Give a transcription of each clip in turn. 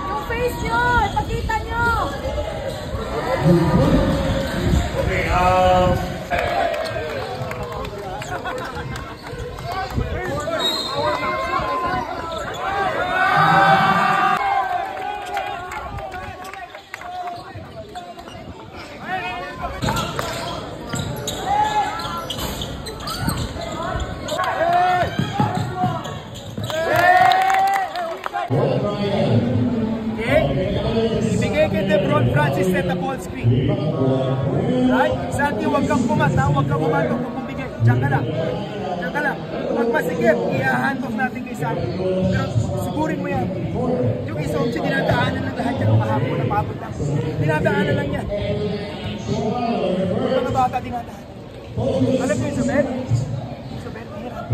Yung face nyo, ipakita nyo. Okay, ibigay kay Lebron Francis Setapolsky. Right? Santi, huwag kang pumata, huwag kang umandong kung bumigay. Diyan ka lang. Diyan ka lang. Pag masikip, i-hand off natin kay Santi. Pero sigurin mo yan. Yung isa siya dinadaanan ng lahat yan kahapon na pabot lang. Dinadaanan lang yan. Mga bata dinadaanan. Alam ko yung sa bed? Sa bed, hirap.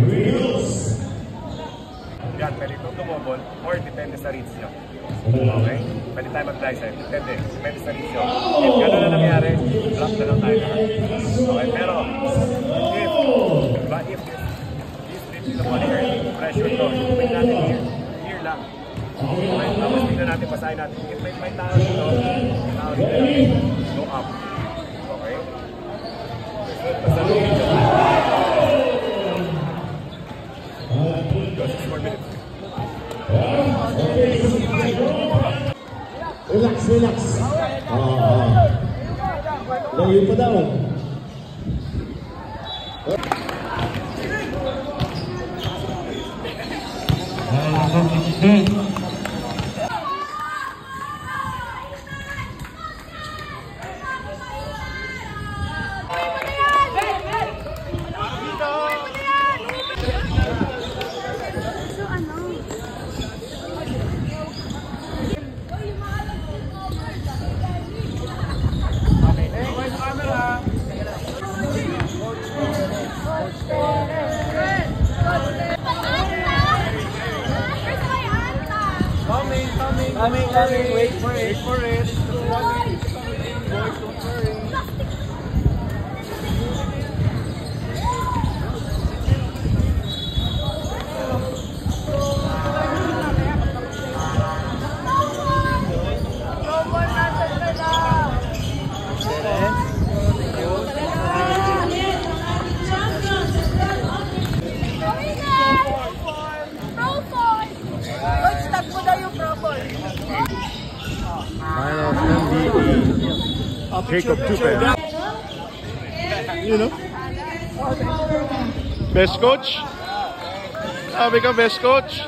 yan, pwede ito tumobol or depende sa reach nyo. Okay? Pwede tayo mag-glide, depende sa reach nyo. If gano'n na nangyari, drop na lang tayo lahat. Okay, pero if this reach the ball here, pressure to, may natin here lang. Okay, tapos tingnan natin, basahin natin. If may tao dito, go up. Okay? Basta looking dyan. Go 6 more minutes. Relax, relax. Layo pa daw. Coming, wait for it. Boys, don't worry. Jacob Tupe. You know? Best coach? Sabi ka, best coach?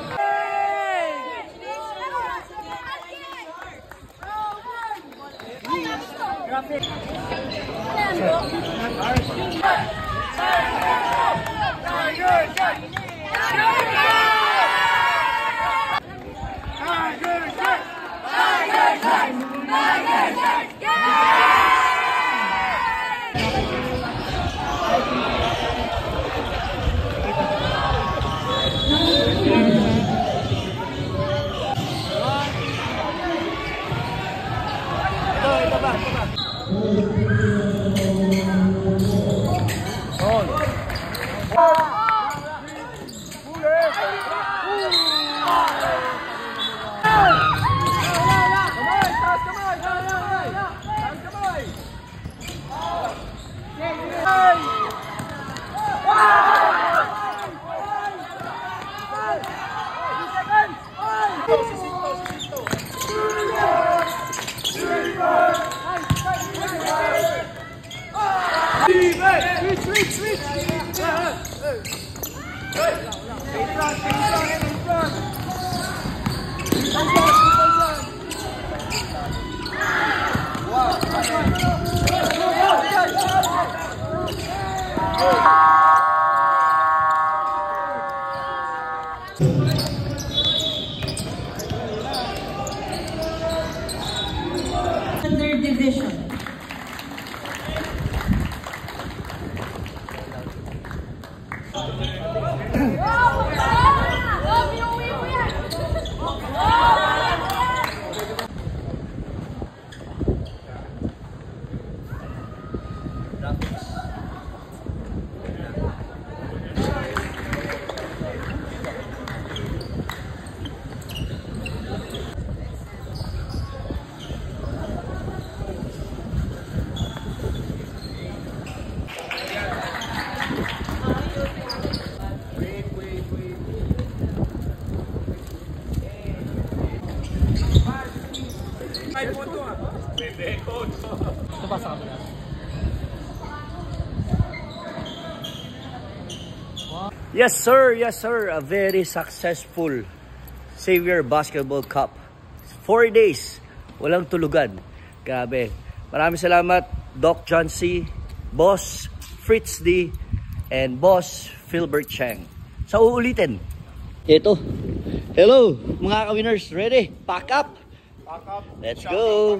Yes sir, a very successful Xavier Basketball Cup. 4 days, walang tulugan. Grabe. Maraming salamat Doc John C, Boss Fritz D, and Boss Philbert Chang. Sa uulitin. Ito. Hello mga ka-winners, ready? Pack up. Let's go.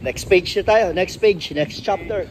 Next page na tayo, next page, next chapter.